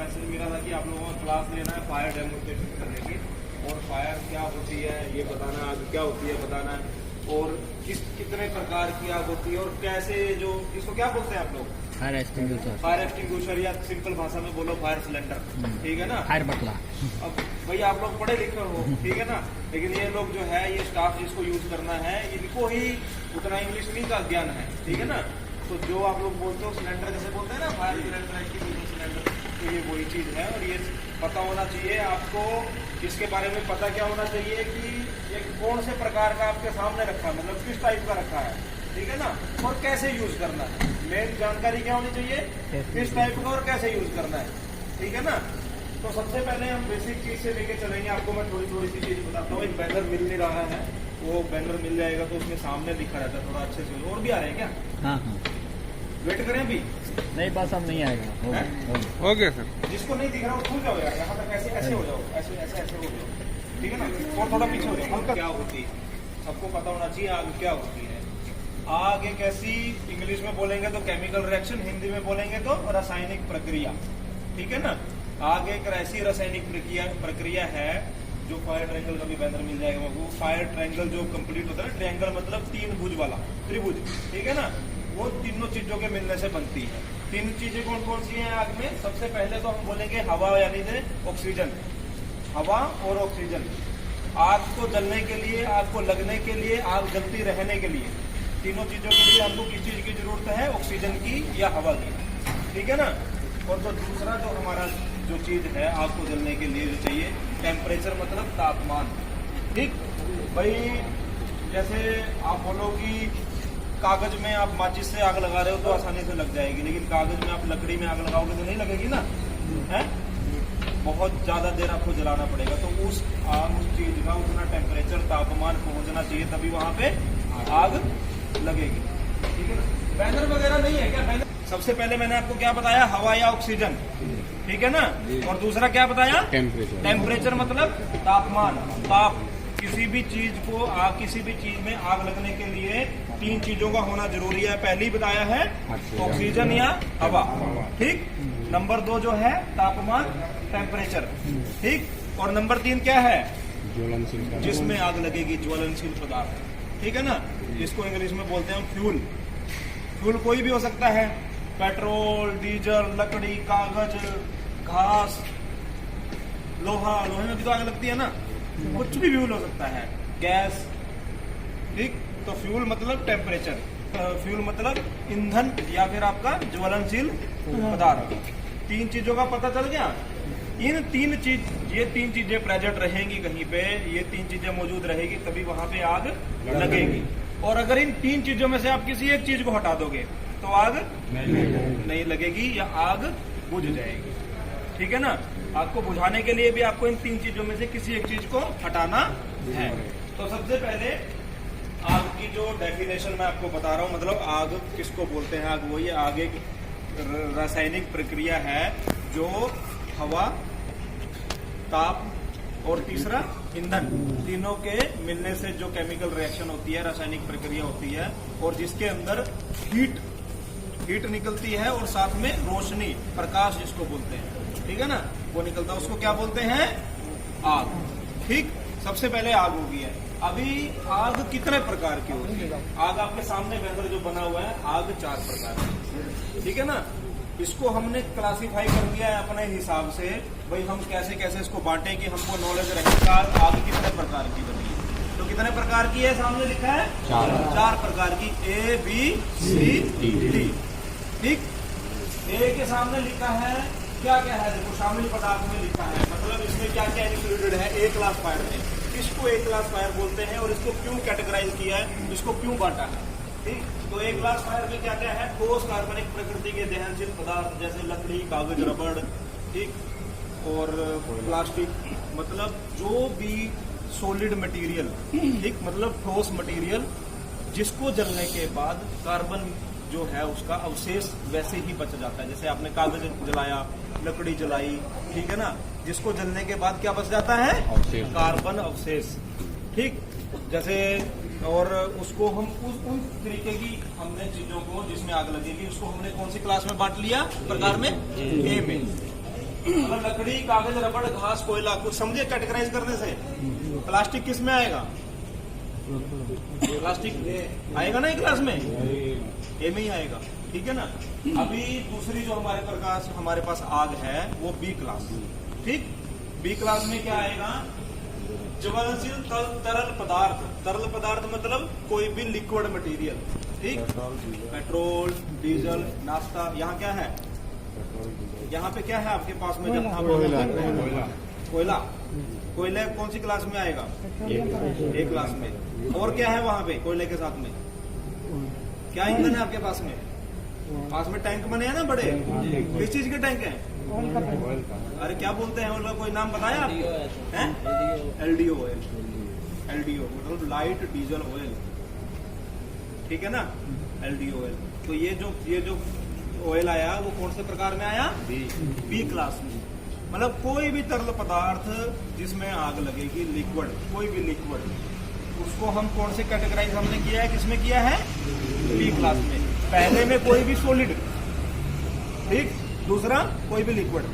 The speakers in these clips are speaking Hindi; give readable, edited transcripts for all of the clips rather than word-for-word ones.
मैसेज मिला था कि आप लोगों को क्लास लेना है फायर डेमोन्स्ट्रेशन करने की, और फायर क्या होती है ये बताना, आग क्या होती है बताना है, और कितने प्रकार की आग होती है, और कैसे जो इसको क्या बोलते हैं आप लोग, फायर एक्सटिंग्विशर। फायर एक्सटिंग्विशर, या सिंपल भाषा में बोलो फायर सिलेंडर, ठीक है ना। फायर बटला। अब भाई आप लोग पढ़े लिखे हो, ठीक है ना, लेकिन ये लोग जो है ये स्टाफ जिसको यूज करना है इनको ही उतना इंग्लिश नहीं का ज्ञान है, ठीक है ना। तो जो आप लोग बोलते हो सिलेंडर जैसे बोलते हैं ना, फायर सिलेंडर, एक्सटिंग्विशर सिलेंडर, तो ये वही चीज है। और ये पता होना चाहिए आपको, इसके बारे में पता क्या होना चाहिए कि ये कौन से प्रकार का आपके सामने रखा है, मतलब किस टाइप का रखा है, ठीक है ना, और कैसे यूज करना है। मेन जानकारी क्या होनी चाहिए, किस टाइप का और कैसे यूज करना है, ठीक है ना। तो सबसे पहले हम बेसिक चीज से लेके चलेंगे। आपको मैं थोड़ी थोड़ी सी चीज बताता हूँ। एक बैनर मिल नहीं रहा है, वो बैनर मिल जाएगा तो उसमें सामने लिखा रहता है, थोड़ा अच्छे से। और भी आ रहे हैं क्या? हाँ हाँ, वेट करें अभी? नहीं बस अब नहीं आएगा। Okay sir. जिसको नहीं दिख रहा वो खुल जाओ यार, यहाँ तक ऐसे ऐसे हो जाओ, ऐसे ऐसे ऐसे हो जाओ, ठीक है ना। और थोड़ा पीछे हो जाओ, हल्का। क्या होती है सबको पता होना चाहिए आग क्या होती है। आग एक ऐसी, इंग्लिश में बोलेंगे तो केमिकल रिएक्शन, हिंदी में बोलेंगे तो रासायनिक प्रक्रिया, ठीक है ना। आग एक ऐसी रासायनिक प्रक्रिया है जो फायर ट्रायंगल का भी बैनर मिल जाएगा। वो फायर ट्रायंगल जो कंप्लीट होता है, ट्रायंगल मतलब 3 भुज वाला त्रिभुज, ठीक है ना, वो तीनों चीजों के मिलने से बनती है। 3 चीजें कौन कौन सी हैं आग में? सबसे पहले तो हम बोलेंगे हवा, यानी से ऑक्सीजन, हवा और ऑक्सीजन। आग को जलने के लिए, आग को लगने के लिए, आग जलती रहने के लिए, तीनों चीजों के लिए हमको किस चीज की जरूरत है? ऑक्सीजन की या हवा की, ठीक है ना। और तो दूसरा जो हमारा जो चीज है आग को जलने के लिए जो चाहिए, टेम्परेचर मतलब तापमान, ठीक भाई। जैसे आप बोलो कि कागज में आप माचिस से आग लगा रहे हो तो आसानी से लग जाएगी, लेकिन कागज में आप लकड़ी में आग लगाओगे तो नहीं लगेगी ना, है, बहुत ज्यादा देर आपको जलाना पड़ेगा। तो उस चीज का उतना टेम्परेचर तापमान पहुंचना चाहिए, तभी वहां पे आग लगेगी, ठीक है ना। बैनर वगैरह नहीं है क्या? बैनर सबसे पहले मैंने आपको क्या बताया, हवा या ऑक्सीजन, ठीक है ना। और दूसरा क्या बताया? टेम्परेचर। टेम्परेचर मतलब तापमान, ताप। किसी भी चीज को आग, किसी भी चीज में आग लगने के लिए 3 चीजों का होना जरूरी है। पहली बताया है ऑक्सीजन या हवा, ठीक। नंबर 2 जो है तापमान, टेम्परेचर, ठीक। और नंबर 3 क्या है? ज्वलनशील, जिसमें आग लगेगी, ज्वलनशील पदार्थ, ठीक है ना। जिसको इंग्लिश में बोलते हैं फ्यूल। फ्यूल कोई भी हो सकता है, पेट्रोल, डीजल, लकड़ी, कागज, घास, लोहा, लोहे में भी तो आग लगती है ना, कुछ भी फ्यूल हो सकता है, गैस, ठीक। तो फ्यूल मतलब टेम्परेचर, फ्यूल मतलब ईंधन या फिर आपका ज्वलनशील पदार्थ। 3 चीजों का पता चल गया। ये 3 चीजें प्रेजेंट रहेंगी कहीं पे, ये 3 चीजें मौजूद रहेगी तभी वहां पे आग लगेगी। और अगर इन 3 चीजों में से आप किसी एक चीज को हटा दोगे तो आग नहीं लगेगी या आग बुझ जाएगी, ठीक है ना। आग को बुझाने के लिए भी आपको इन 3 चीजों में से किसी एक चीज को हटाना है। तो सबसे पहले आग की जो डेफिनेशन मैं आपको बता रहा हूँ, मतलब आग किसको बोलते हैं। आग वही आग एक रासायनिक प्रक्रिया है जो हवा, ताप और तीसरा ईंधन, तीनों के मिलने से जो केमिकल रिएक्शन होती है, रासायनिक प्रक्रिया होती है, और जिसके अंदर हीट निकलती है और साथ में रोशनी, प्रकाश जिसको बोलते हैं, ठीक है ना, वो निकलता है, उसको क्या बोलते हैं? आग, ठीक। सबसे पहले आग होगी है। अभी आग कितने प्रकार की होती है? आग आपके सामने बैनर जो बना हुआ है, आग 4 प्रकार की, ठीक है ना। इसको हमने क्लासिफाई कर दिया है अपने हिसाब से, भाई हम कैसे कैसे इसको बांटे कि हमको नॉलेज रहेगा आग कितने प्रकार की बनी है। तो कितने प्रकार की है? सामने लिखा है 4 प्रकार की, A, B, C, D, ठीक। ए के सामने लिखा है क्या क्या है, देखो शामिल पदार्थ में लिखा है, मतलब इसमें क्या क्या इंक्लूडेड है ए क्लास फायर में। इसको ए क्लास फायर बोलते हैं और इसको क्यों कैटेगराइज किया है, इसको क्यों बांटा है, ठीक। तो ए क्लास फायर में क्या क्या है? ठोस कार्बनिक प्रकृति के दहनशील पदार्थ जैसे लकड़ी, कागज, रबड़, ठीक, और प्लास्टिक, मतलब जो भी सॉलिड मटेरियल, ठीक, मतलब ठोस मटेरियल जिसको जलने के बाद कार्बन जो है उसका अवशेष वैसे ही बच जाता है। जैसे आपने कागज जलाया, लकड़ी जलाई, ठीक है ना, जिसको जलने के बाद क्या बच जाता है? कार्बन अवशेष, ठीक। जैसे और उसको हम उन तरीके की हमने चीजों को जिसमें आग लगेगी उसको हमने कौन सी क्लास में बांट लिया? प्रकार में, ए में। लकड़ी, कागज, रबड़, घास, कोयला, कुछ समझे कैटेगराइज करने से? प्लास्टिक किस में आएगा? प्लास्टिक आएगा ना क्लास में, ए में ही आएगा, ठीक है ना। अभी दूसरी जो हमारे पास आग है वो बी क्लास, ठीक। बी क्लास में क्या आएगा? ज्वलनशील तरल पदार्थ। तरल पदार्थ मतलब कोई भी लिक्विड मटेरियल, ठीक। पेट्रोल, डीजल, नाश्ता। यहाँ क्या है? यहाँ पे क्या है आपके पास में? कोयला। कोयला कौन सी क्लास में आएगा? ए क्लास में। और क्या है वहाँ पे कोयले के साथ में? क्या ईंधन है आपके पास में? पास में टैंक बने हैं ना बड़े, किस चीज के टैंक हैं? अरे क्या बोलते हैं उनका, कोई नाम बताया आपको? LDO oil. एलडीओ मतलब लाइट डीजल ऑयल, ठीक है ना, एलडीओ ऑयल। तो ये जो ऑयल आया वो कौन से प्रकार में आया? बी क्लास में। मतलब कोई भी तरल पदार्थ जिसमें आग लगेगी, लिक्विड, कोई भी लिक्विड, उसको हम कौन से कैटेगराइज हमने किया है, किसमें किया है? बी क्लास में। पहले में कोई भी सॉलिड, ठीक, दूसरा कोई भी लिक्विड,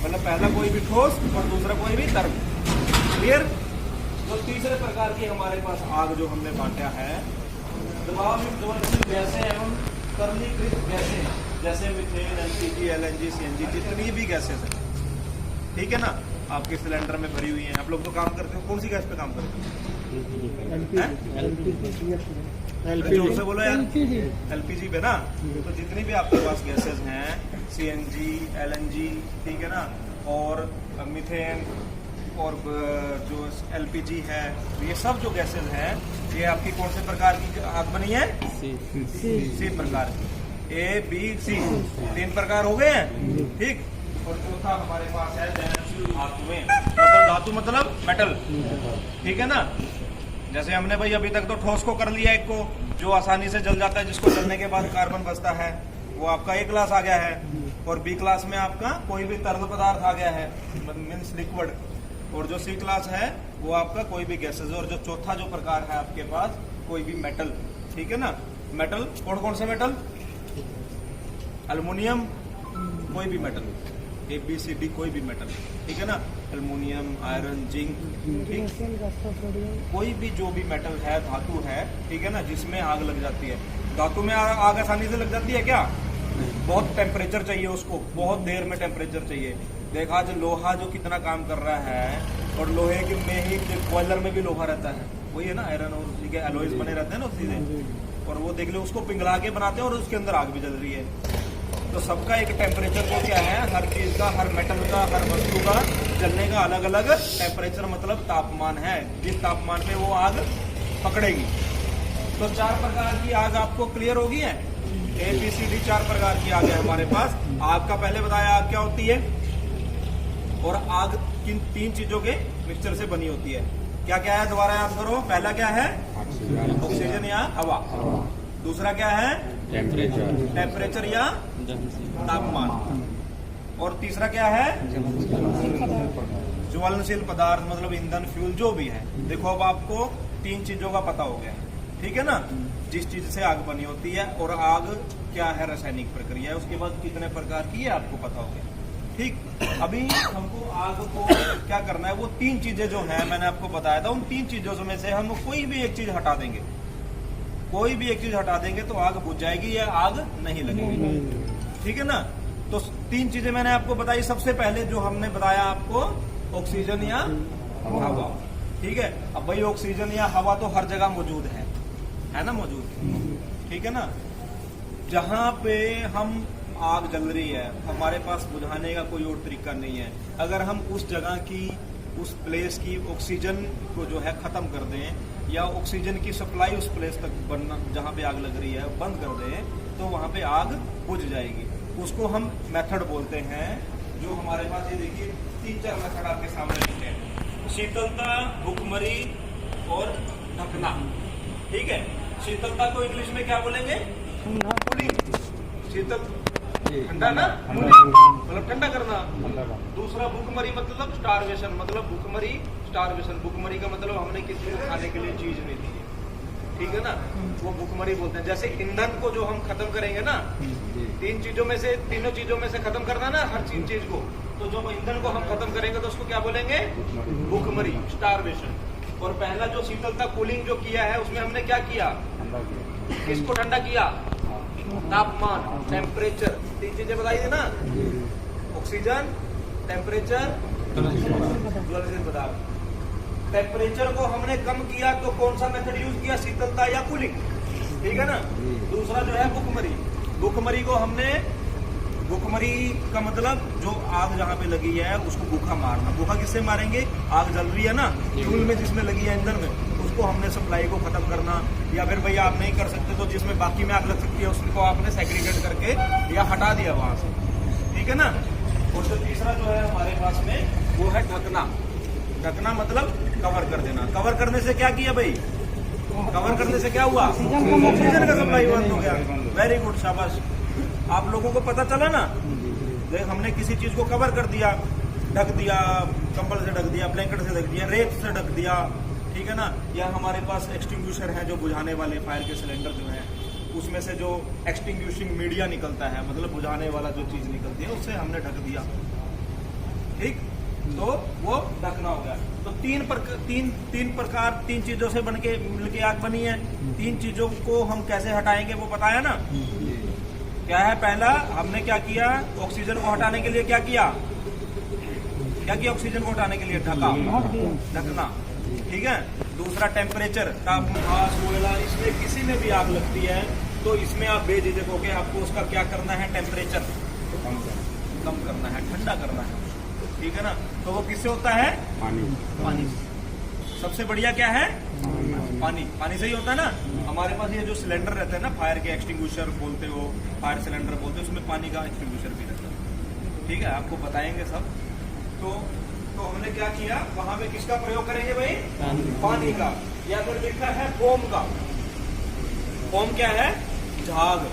मतलब पहला कोई भी ठोस और दूसरा कोई भी तरल, क्लियर। तो तीसरे प्रकार की हमारे पास आग जो हमने बांटा है, दबाव युक्त ज्वलनशील गैसें एवं तरलीकृत गैसें, जैसे मीथेन, एलपीजी, एलएनजी, सीएनजी, जितनी भी गैसेस है, ठीक है ना, आपके सिलेंडर में भरी हुई है। आप लोग तो काम करते हो, कौन सी गैस पे काम करते हो? जोर से बोलो यार। एलपीजी पे ना। तो जितनी भी आपके पास गैसेस हैं, सीएनजी, एलएनजी, ठीक है ना, और मीथेन और जो एलपीजी है, ये सब जो गैसेस हैं, ये आपकी कौन से प्रकार की आग बनी है? सी प्रकार की। ए, बी, सी, 3 प्रकार हो गए हैं, ठीक। और चौथा हमारे पास है ज्वलनशील धातुएं। मतलब धातु मतलब मेटल, ठीक है ना। जैसे हमने भाई अभी तक तो ठोस को कर लिया, एक को जो आसानी से जल जाता है, जिसको जलने के बाद कार्बन बचता है, वो आपका ए क्लास आ गया है। और बी क्लास में आपका कोई भी तरल पदार्थ आ गया है, मीन्स लिक्विड। और जो सी क्लास है वो आपका कोई भी गैसेज। और जो चौथा जो प्रकार है आपके पास, कोई भी मेटल, ठीक है ना। मेटल कौन कौन से मेटल? एल्युमिनियम, कोई भी metal, A B C D, कोई भी मेटल, ठीक है ना। एल्युमिनियम, आयरन, जिंक, ठीक, कोई भी जो भी मेटल है, धातु है, ठीक है ना, जिसमें आग लग जाती है। धातु में आग आसानी से लग जाती है क्या? बहुत टेम्परेचर चाहिए उसको, बहुत देर में टेम्परेचर चाहिए। देखा जो लोहा जो कितना काम कर रहा है, और लोहे के में ही बॉयलर में भी लोहा रहता है, वही है ना, आयरन और उसी के एलॉयज बने रहते हैं ना उसी से। और वो देख लो, उसको पिघला के बनाते हैं और उसके अंदर आग भी जल रही है। तो सबका एक टेम्परेचर को क्या है, हर चीज का, हर मेटल का, हर वस्तु का जलने का अलग अलग टेम्परेचर, मतलब तापमान है, जिस तापमान पे वो आग पकड़ेगी। तो 4 प्रकार की आग आपको क्लियर होगी है। ए बी सी डी 4 प्रकार की आग है हमारे पास। आग का पहले बताया आग क्या होती है, और आग किन 3 चीजों के मिक्सचर से बनी होती है। क्या क्या है, दोबारा याद करो। पहला क्या है? ऑक्सीजन या हवा। दूसरा क्या है? टेम्परेचर या तापमान। और तीसरा क्या है? ज्वलनशील पदार्थ, मतलब ईंधन, फ्यूल, जो भी है। देखो अब आपको 3 चीजों का पता हो गया, ठीक है ना, जिस चीज से आग बनी होती है, और आग क्या है, रासायनिक प्रक्रिया है। उसके बाद कितने प्रकार की है आपको पता हो गया, ठीक। अभी हमको आग को क्या करना है, वो 3 चीजें जो हैं मैंने आपको बताया था, उन 3 चीजों में से हम कोई भी एक चीज हटा देंगे, कोई भी एक चीज हटा देंगे तो आग बुझ जाएगी या आग नहीं लगेगी, ठीक है ना। तो 3 चीजें मैंने आपको बताई। सबसे पहले जो हमने बताया आपको, ऑक्सीजन या हवा, ठीक है। अब भाई ऑक्सीजन या हवा तो हर जगह मौजूद है ना, मौजूद, ठीक है ना। जहां पे हम आग जल रही है, हमारे पास बुझाने का कोई और तरीका नहीं है। अगर हम उस जगह की, उस प्लेस की ऑक्सीजन को जो है खत्म कर दें, या ऑक्सीजन की सप्लाई उस प्लेस तक बनना, जहां पे आग लग रही है, बंद कर दें, तो वहां पे आग बुझ जाएगी। उसको हम मेथड बोलते हैं। जो हमारे पास ये देखिए 3-4 मेथड आपके सामने लिखे हैं। शीतलता, भुखमरी और ढकना, ठीक है। शीतलता को इंग्लिश में क्या बोलेंगे? कूलिंग। शीतल ठंडा ना, मतलब ठंडा करना। दूसरा भुखमरी मतलब स्टारवेशन, मतलब भुखमरी, स्टारवेशन। भुखमरी का मतलब हमने किसी को खाने के लिए चीज नहीं दी है, ठीक है ना, वो भुखमरी बोलते हैं। जैसे ईंधन को जो हम खत्म करेंगे ना, तीनों चीजों में से खत्म करना ना हर चीज को, तो जो ईंधन को हम खत्म करेंगे तो उसको क्या बोलेंगे? भुखमरी, स्टारवेशन। और पहला जो शीतलता कूलिंग जो किया है उसमें हमने क्या किया? किसको ठंडा किया? तापमान, टेम्परेचर, 3 चीजें बताई थी ना, ऑक्सीजन, टेम्परेचर, ज्वलनशील पदार्थ। टेम्परेचर को हमने कम किया तो कौन सा मेथड यूज किया? शीतलता या कूलिंग, ठीक है ना। दूसरा जो है भुखमरी। भुखमरी को हमने, भुखमरी का मतलब जो आग जहाँ पे लगी है उसको भूखा मारना। भूखा किससे मारेंगे? आग जल रही है ना, फ्यूल में जिसमें लगी है ईंधन में, उसको हमने सप्लाई को खत्म करना। या फिर भैया आप नहीं कर सकते तो जिसमें बाकी में आग लग सकती है उसको आपने सेग्रीगेट करके या हटा दिया वहां से, ठीक है ना। और जो तीसरा जो है हमारे पास में वो है ढकना। ढकना मतलब कवर कर देना। कवर करने से क्या किया भाई? कवर करने से क्या हुआ? ऑक्सीजन का सप्लाई बंद हो गया। वेरी गुड, शाबाश। आप लोगों को पता चला ना, देख हमने किसी चीज को कवर कर दिया, ढक दिया, कंबल से ढक दिया, ब्लैंकेट से ढक दिया, रेत से ढक दिया, ठीक है ना। या हमारे पास एक्सटिंग्विशर है जो बुझाने वाले फायर के सिलेंडर जो है, उसमें से जो एक्सटिंग्विशिंग मीडिया निकलता है, मतलब बुझाने वाला जो चीज निकलती है, उससे हमने ढक दिया, ठीक। तो वो ढकना हो गया। तो तीन चीजों से बनके मिलके आग बनी है। 3 चीजों को हम कैसे हटाएंगे वो बताया ना। क्या है? पहला हमने क्या किया? ऑक्सीजन को हटाने के लिए क्या किया? ऑक्सीजन को हटाने के लिए ढकना, ठीक है। दूसरा टेम्परेचर, तापमान, कोयला, इसमें किसी में भी आग लगती है तो इसमें आप बेझिझक होके आपको उसका क्या करना है? टेम्परेचर कम करना है, ठंडा करना है, ठीक है ना। तो वो किससे होता है? पानी। सबसे बढ़िया क्या है? पानी से ही होता है ना। हमारे पास ये जो सिलेंडर रहता है ना, फायर के एक्सटिंग्विशर बोलते हो, फायर सिलेंडर बोलते हो, उसमें पानी का एक्सटिंग्विशर भी रहता है, ठीक है। आपको बताएंगे सब। तो हमने क्या किया? वहां पे किसका प्रयोग करेंगे भाई? पानी का। या फिर लिखा है फोम का। फोम क्या है? झाग।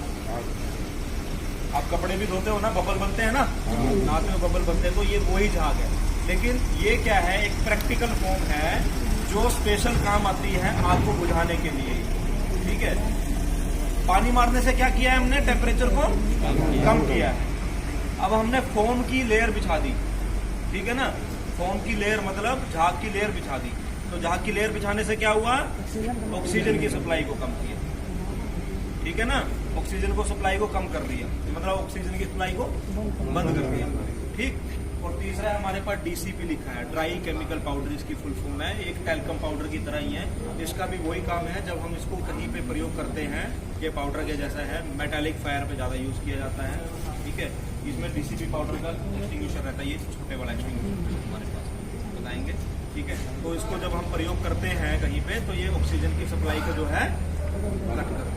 आप कपड़े भी धोते हो ना, बबल बनते हैं ना, नहाते हो बबल बनते हैं, तो ये वही झाग है। लेकिन ये क्या है? एक प्रैक्टिकल फोम है जो स्पेशल काम आती है आग को बुझाने के लिए, ठीक है। पानी मारने से क्या किया है हमने? टेम्परेचर को कम किया है। अब हमने फोम की लेयर बिछा दी, ठीक है ना। फोम की लेयर मतलब झाग की लेयर बिछा दी। तो झाग की लेयर बिछाने से क्या हुआ? ऑक्सीजन की सप्लाई को कम किया, ठीक है ना। ऑक्सीजन को सप्लाई को कम कर दिया, मतलब ऑक्सीजन की सप्लाई को बंद कर दिया, ठीक। और तीसरा हमारे पास डीसीपी लिखा है, ड्राई केमिकल पाउडर, इसकी फुल फॉर्म है। एक टैल्कम पाउडर की तरह ही है। इसका भी वही काम है, जब हम इसको कहीं पे प्रयोग करते हैं, ये पाउडर के जैसा है, मेटालिक फायर पे ज्यादा यूज किया जाता है, ठीक है। इसमें डीसीपी पाउडर का एक्सटिंग्विशर रहता है, ये छोटे वाला एक्सटिंग्विशर हमारे पास बताएंगे, ठीक है। तो इसको जब हम प्रयोग करते हैं कहीं पे, तो ये ऑक्सीजन की सप्लाई को जो है कट कर